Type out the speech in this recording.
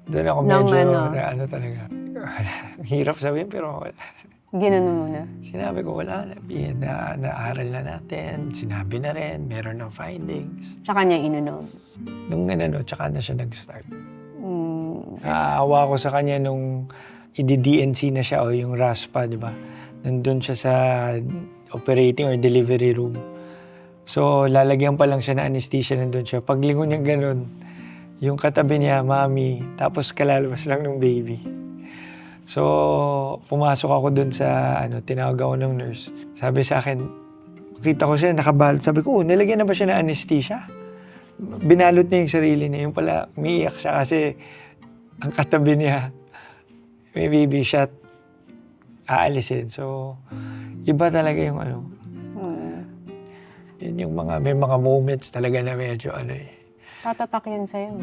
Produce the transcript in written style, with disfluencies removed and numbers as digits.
Doon ako Nung medyo ano? na ano talaga, hirap sabihin pero wala. Ginanon mo na? Sinabi ko wala na, naaral na natin, sinabi na rin, meron ng findings. Tsaka niya inunom? Nung ano, tsaka na siya nag-start. Hmm. Naaawa ko sa kanya nung i-DNC na siya o yung RASPA, di ba? Nandun siya sa operating or delivery room. So, lalagyan pa lang siya na anesthesia, nandun siya. Paglingon niya ganun, yung katabi niya, mami, tapos kalalabas lang ng baby. So, pumasok ako dun sa, tinawag ako ng nurse. Sabi sa akin, kita ko siya, nakabalot. Sabi ko, nilagyan na ba siya ng anesthesia? Binalot niya yung sarili niya. Yung pala, umiiyak siya kasi ang katabi niya, may baby shot, aalisin. So, iba talaga yung yun yung may mga moments talaga na medyo Tatatak yun sa'yo.